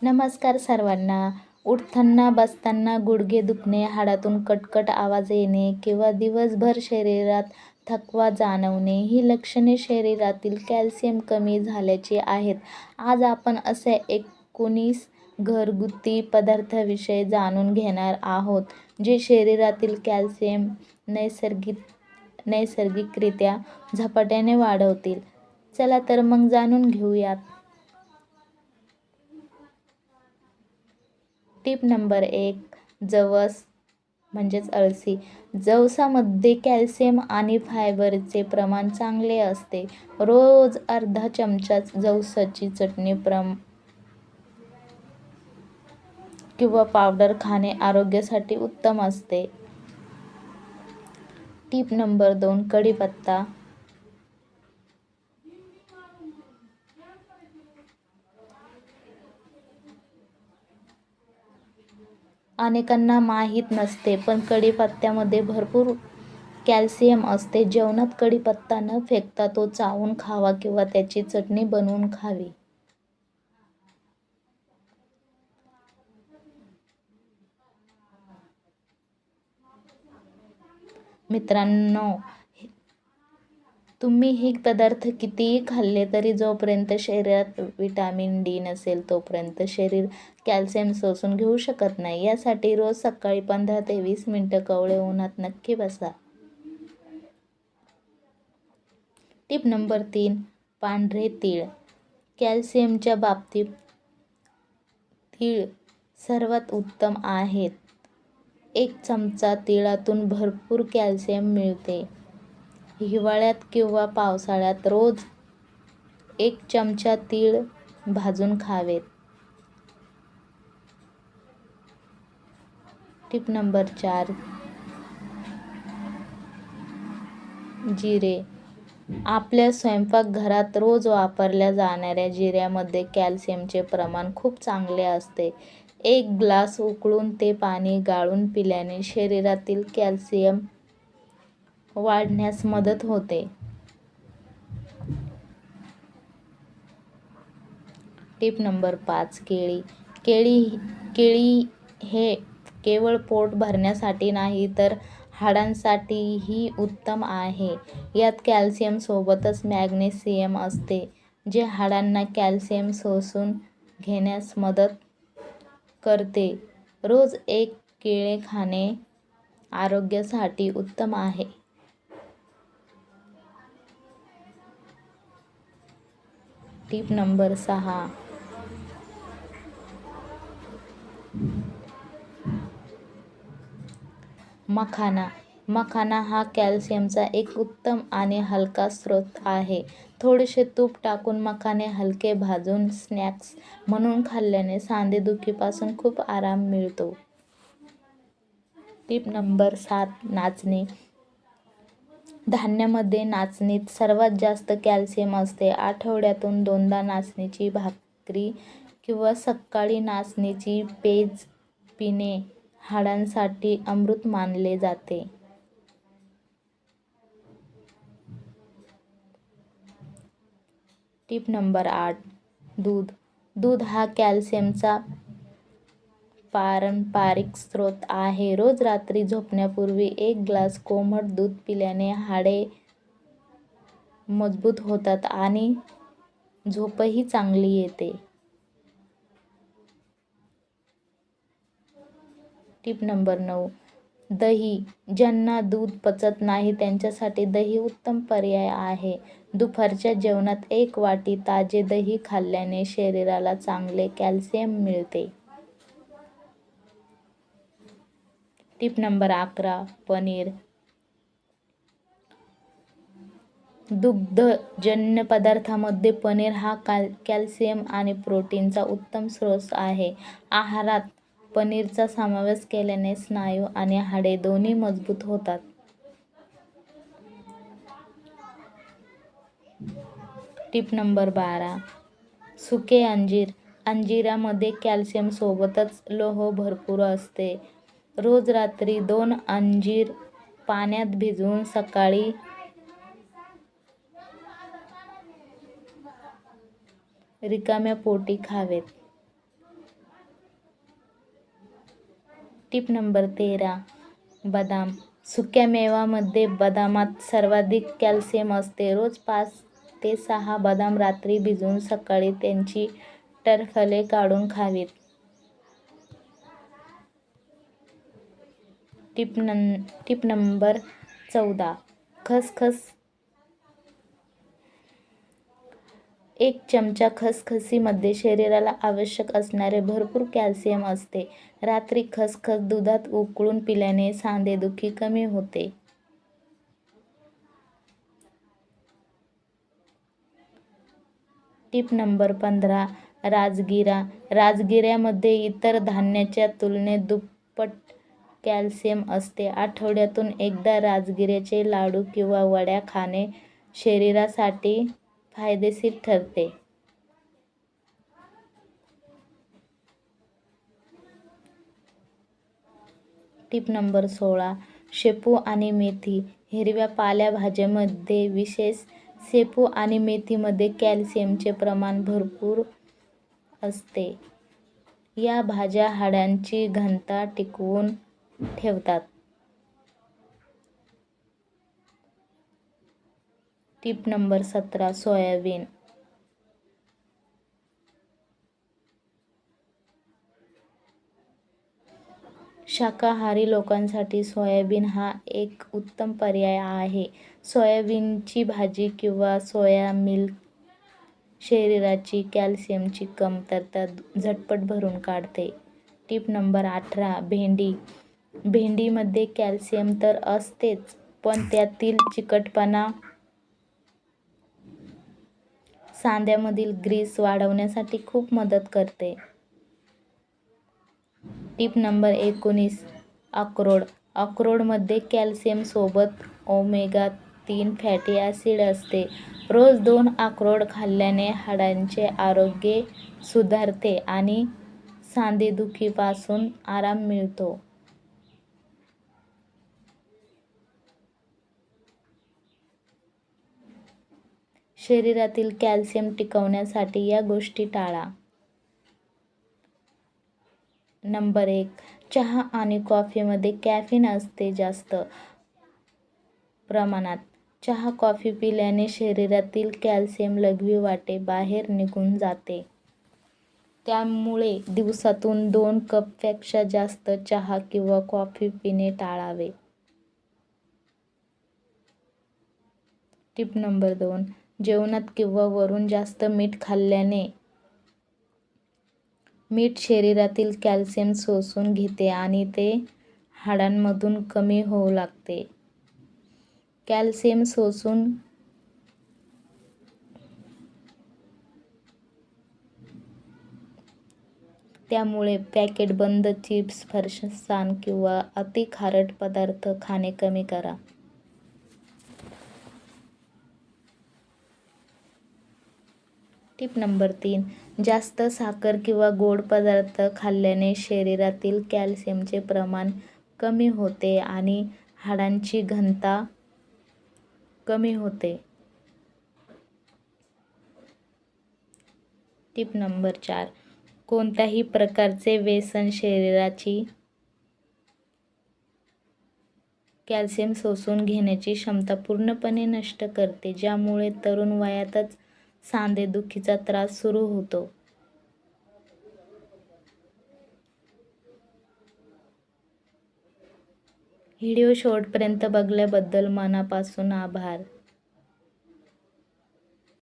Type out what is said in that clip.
नमस्कार सर्वांना. उठताना, बसताना गुडघे दुखणे, हाडातून कटकट आवाज येणे किंवा दिवसभर शरीरात थकवा जाणवणे ही लक्षणे शरीरातील कॅल्शियम कमी झाल्याची आहेत. आज आपण असे 19 घरगुती पदार्थांविषयी जाणून घेणार आहोत जे शरीरातील कॅल्शियम नैसर्गिकरित्या झपाट्याने वाढवतील. चला तर मग जाणून घेऊयात. Tip number 1. जवस अळसी. जवसामध्ये कॅल्शियम आणि फायबरचे प्रमाण चांगले असते. रोज अर्धा चमचा जवसाची चटणी किंवा पावडर खाणे आरोग्यासाठी उत्तम असते. Tip number 2. कढीपत्ता. अनेकांना माहीत नसते पण कढीपत्त्यामध्ये भरपूर कॅल्शियम असते. जेवणात कढीपत्ता न फेकता तो चावून खावा किंवा त्याची चटणी बनवून खावी. मित्रांनो, तुम्ही हे पदार्थ कितीही खाल्ले तरी जोपर्यंत शरीरात व्हिटॅमिन डी नसेल तोपर्यंत शरीर कॅल्शियम शोषून घेऊ शकत नाही. यासाठी रोज सकाळी 15 ते 20 मिनिटं कोवळ्या उन्हात नक्की बसा. Tip number 3. पांढरे तीळ. कॅल्शियमच्या बाबतीत तीळ सर्वात उत्तम आहेत. 1 चमचा तिळातून भरपूर कॅल्शियम मिळते. हिवाळ्यात किंवा पावसाळ्यात रोज 1 चमचा तीळ भाजून खावेत. Tip number 4. जिरे. आपल्या स्वयंपाकघरात रोज वापरल्या जाणाऱ्या जिऱ्यामध्ये कॅल्शियमचे प्रमाण खूप चांगले असते. 1 ग्लास उकळून ते पाणी गाळून पिल्याने शरीरातील कॅल्शियम वाढण्यास मदत होते. Tip number 5. केळी. केळी हे केवळ पोट भरण्यासाठी नाही तर हाडांसाठीही उत्तम आहे. यात कॅल्शियम सोबतच मॅग्नेशियम असते जे हाडांना कॅल्शियम शोषून घेण्यास मदत करते. रोज 1 केळे खाणे आरोग्यासाठी उत्तम आहे. Tip number 6. मखाना. मखाना हा कॅल्शियमचा एक उत्तम आणि हलका स्रोत आहे. थोडेसे तूप टाकून मखाने हलके भाजून स्नॅक्स म्हणून खाल्ल्याने सांधेदुखीपासून खूप आराम मिळतो. Tip number 7. नाचणी. धान्यामध्ये नाचणीत सर्वात जास्त कॅल्शियम असते. आठवड्यातून 2दा नाचणीची भाकरी किंवा सकाळी नाचणीची पेज पिणे हाडांसाठी अमृत मानले जाते. Tip number 8. दूध. दूध हा कॅल्शियमचा पारंपरिक स्रोत आहे. रोज रात्री झोपण्यापूर्वी 1 ग्लास कोमट दूध पिल्याने हाडे मजबूत होतात आणि झोपही चांगली येते. Tip number 9. दही. ज्यांना दूध पचत नाही त्यांच्यासाठी दही उत्तम पर्याय आहे. दुपारच्या जेवणात 1 वाटी ताजे दही खाल्ल्याने शरीराला चांगले कॅल्शियम मिळते. Tip number 11. पनीर. दुग्धजन्य पदार्थांमध्ये पनीर हा कॅल्शियम आणि प्रोटीनचा उत्तम स्रोत आहे. आहारात पनीरचा समावेश केल्याने स्नायू आणि हाडे दोन्ही मजबूत होतात. Tip number 12. सुके अंजीर. अंजिरामध्ये कॅल्शियम सोबतच लोह भरपूर असते. रोज रात्री 2 अंजीर पाण्यात भिजवून सकाळी रिकाम्या पोटी खावेत. Tip number 13. बदाम. सुक्या मेवामध्ये बदामात सर्वाधिक कॅल्शियम असते. रोज 5 ते 6 बदाम रात्री भिजवून सकाळी त्यांची टरफले काढून खावीत. Tip number 14. खसखस. 1 चमचा खसखसीमध्ये शरीराला आवश्यक असणारे भरपूर कॅल्शियम असते. रात्री खसखस दुधात उकळून पिल्याने सांधेदुखी कमी होते. Tip number 15. राजगिरा. राजगिऱ्यामध्ये इतर धान्याच्या तुलनेत दुप्पट कॅल्शियम असते. आठवड्यातून एकदा राजगिऱ्याचे लाडू किंवा वड्या खाणे शरीरासाठी फायदेशीर ठरते. Tip number 16. शेपू आणि मेथी. हिरव्या पालेभाज्यांमध्ये विशेष शेपू आणि मेथीमध्ये कॅल्शियमचे प्रमाण भरपूर असते. या भाज्या हाडांची घनता टिकवून ठेवतात. Tip number 17. सोयाबीन. शाकाहारी लोकांसाठी सोयाबीन हा एक उत्तम पर्याय आहे. सोयाबीनची भाजी किंवा सोया मिल्क शरीराची कॅल्शियमची कमतरता झटपट भरून काढते. Tip number 18. भेंडी. भेंडीमध्ये कॅल्शियम तर असतेच, पण त्यातील चिकटपणा सांध्यामधील ग्रीस वाढवण्यासाठी खूप मदत करते. Tip number 19. अक्रोड. अक्रोडमध्ये कॅल्शियम सोबत ओमेगा 3 फॅटी ॲसिड असते. रोज 2 अक्रोड खाल्ल्याने हाडांचे आरोग्य सुधारते आणि सांधेदुखीपासून आराम मिळतो. शरीरातील कॅल्शियम टिकवण्यासाठी या गोष्टी टाळा. नंबर 1. चहा आणि कॉफीमध्ये कॅफीन असते जास्त प्रमाणात. चहा कॉफी पिल्याने शरीरातील कॅल्शियम लघवी वाटे बाहेर निघून जाते. त्यामुळे दिवसातून 2 कपपेक्षा जास्त चहा किंवा कॉफी पिणे टाळावे. Tip number 2. जेवणात किंवा वरून जास्त मीठ खाल्ल्याने मीठ शरीरातील कॅल्शियम शोषून घेते आणि ते हाडांमधून कमी होऊ लागते. कॅल्शियम शोषून त्यामुळे पॅकेटबंद चिप्स, फरसाण किंवा अति खारट पदार्थ खाणे कमी करा. Tip number 3. जास्त साखर किंवा गोड पदार्थ खाल्ल्याने शरीरातील कॅल्शियमचे प्रमाण कमी होते आणि हाडांची घनता कमी होते. Tip number 4. कोणत्याही प्रकारचे व्यसन शरीराची कॅल्शियम शोषून घेण्याची क्षमता पूर्णपणे नष्ट करते, ज्यामुळे तरुण वयातच सांधेदुखीचा त्रास सुरू होतो. व्हिडिओ शेवटपर्यंत बघितल्याबद्दल मनापासून आभार.